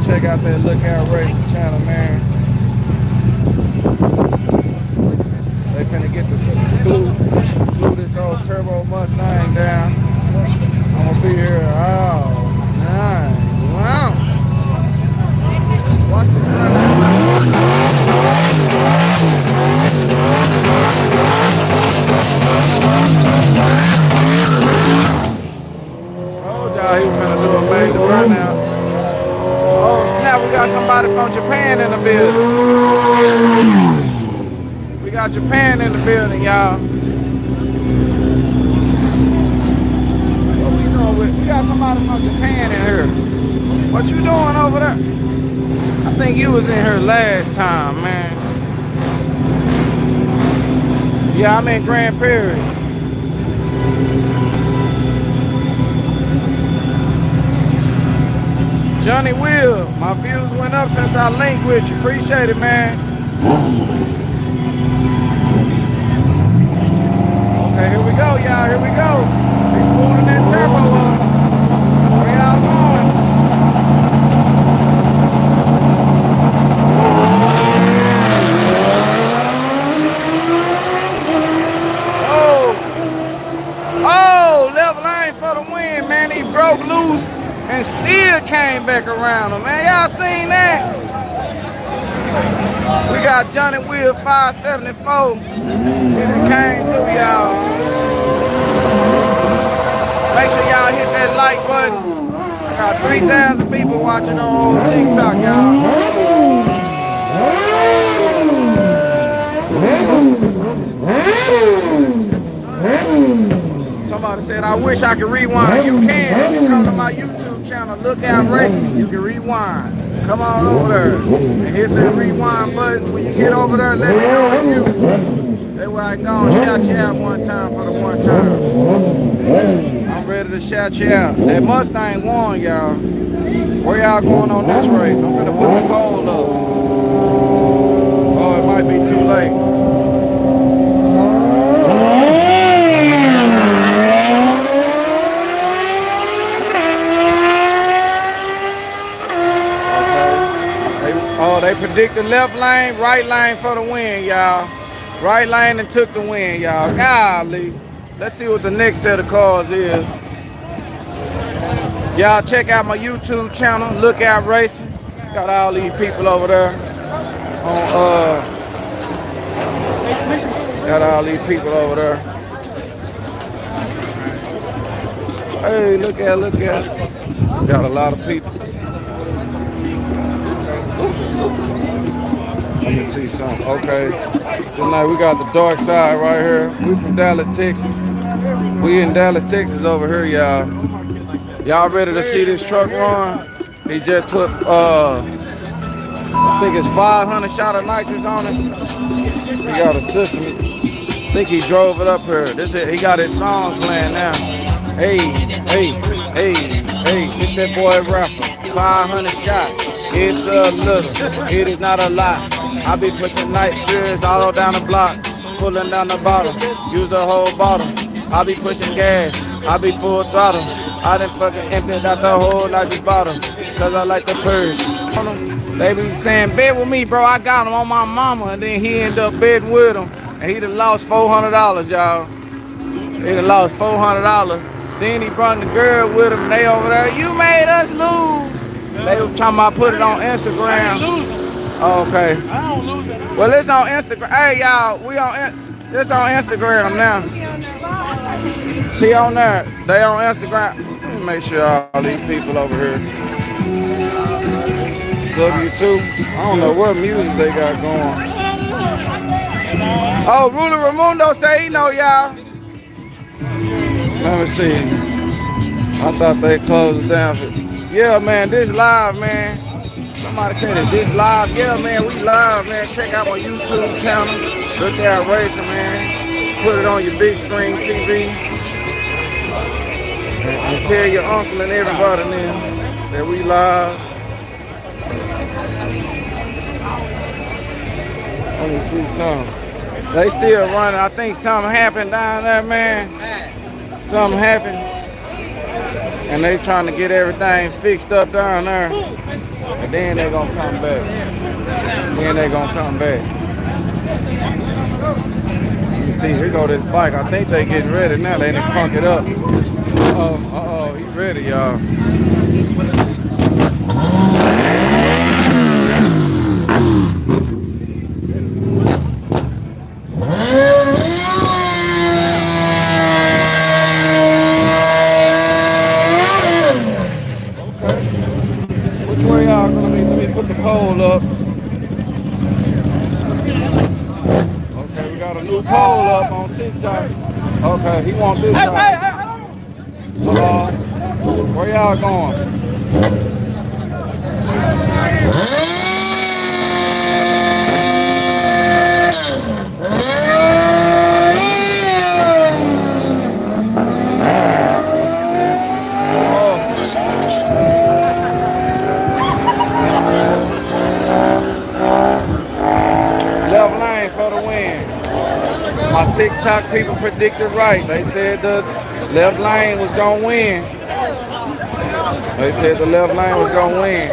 check out that Lookout Racing channel, man. They finna get the glue this old turbo Mustang down. I'm gonna be here all night. Wow. Watch this. Told y'all he was finna do a major burnout. Oh snap, we got somebody from Japan in the building. We got Japan in the building, y'all. What we doing with? We got somebody from Japan in here. What you doing over there? I think you was in here last time, man. Yeah, I'm in Grand Prairie. Johnny Will, my views went up since I linked with you. Appreciate it, man. Okay, here we go, y'all. Here we go. He's spooling that turbo up. Where y'all going? Oh, level lane for the win, man. He broke loose and still came back around him, man. Y'all seen that? We got Johnny Will 574. He done came through, y'all. Make sure y'all hit that like button. I got 3,000 people watching on TikTok, y'all. Somebody said, I wish I could rewind. You can. If you come to my YouTube channel, Lookout Racing, you can rewind. Come on over there and hit that rewind button. When you get over there, let me know it's you. That way I can go and shout you out one time for the one time. I'm ready to shout you out. That Mustang won, y'all. Where y'all going on this race? I'm finna put the poll up. Oh, it might be too late. Oh, they predicted left lane, right lane for the win, y'all. Right lane and took the win, y'all. Golly. Let's see what the next set of cars is. Y'all check out my YouTube channel, Lookout Racing. Got all these people over there. Got all these people over there. Hey, look at. Got a lot of people. Let me see something. Okay. Tonight we got the dark side right here. We from Dallas, Texas. We in Dallas, Texas over here, y'all. Y'all ready to see this truck run? He just put, I think it's 500 shot of nitrous on it. He got a system. I think he drove it up here. He got his songs playing now. Hey, hit that boy rapper. 500 shots. It's a little, it is not a lot. I be pushing nitrous all down the block, pulling down the bottle, use a whole bottle. I be pushing gas, I be full throttle. I done fucking emptied out the whole nitrous bottle, cause I like the purge. They be saying, bet with me, bro, I got him on my mama, and then he ended up betting with him, and he done lost $400, y'all. He done lost $400. Then he brought the girl with him, and they over there, you made us lose. They were talking about put it on Instagram. Oh, okay. I don't lose it. Well, it's on Instagram. Hey, y'all, it's on Instagram now. See on there. They on Instagram. Let me make sure all these people over here. W2. I don't know what music they got going. Oh, Ruler Ramundo say he know y'all. Let me see. I thought they closed it down. Yeah, man, this live, man. Somebody said, is this live? Yeah, man, we live, man. Check out my YouTube channel. Lookout Racing, man. Put it on your big screen TV. And tell your uncle and everybody now that we live. Let me see something. They still running. I think something happened down there, man. Something happened. And they trying to get everything fixed up down there. And then they gonna come back. Then they gonna come back. You see, here go this bike. I think they getting ready now. They done crunk it up. Uh-oh, he ready, y'all. Which way y'all gonna be? Let me put the pole up. Okay, we got a new pole up on TikTok. Okay, he want this side. Where y'all going? Left lane for the win. My TikTok people predicted right. They said the left lane was gonna win. They said the left lane was gonna win.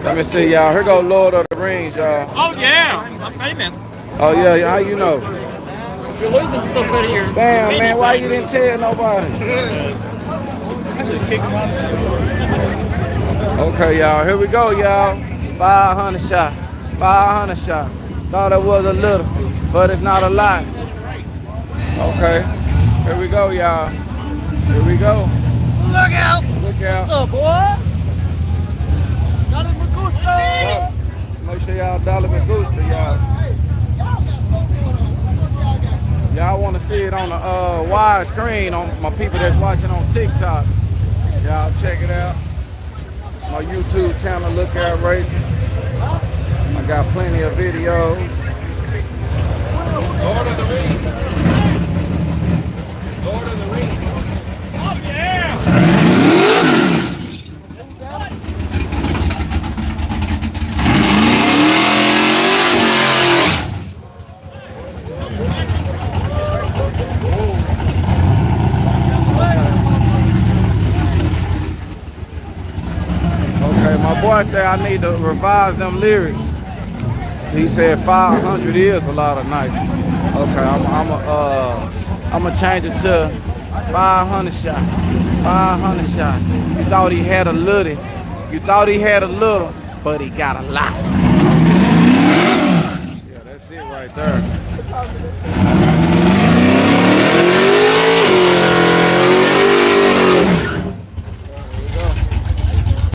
Let me see, y'all. Here go Lord of the Rings, y'all. Oh yeah, I'm famous. Oh yeah, how you know? You're losing stuff out of here. Damn, man, why you didn't tell nobody? I should kick him out. Okay, y'all, here we go, y'all. 500 shot, 500 shot. Thought it was a little, but it's not a lot. Okay, here we go, y'all. Here we go. Look out! Look out. What's up, boy? Got it, Magusto! Make sure y'all dollar Magusto, y'all. Y'all want to see it on the wide screen on my people that's watching on TikTok. Y'all check it out. My YouTube channel, Look Out Racing. I got plenty of videos. Lord of the Rings. Lord of the Rings. Oh yeah! Okay, my boy said I need to revise them lyrics. He said 500 is a lot of nights. Okay, I'm gonna change it to 500 shot. 500 shot. You thought he had a little. You thought he had a little, but he got a lot. Yeah, that's it right there.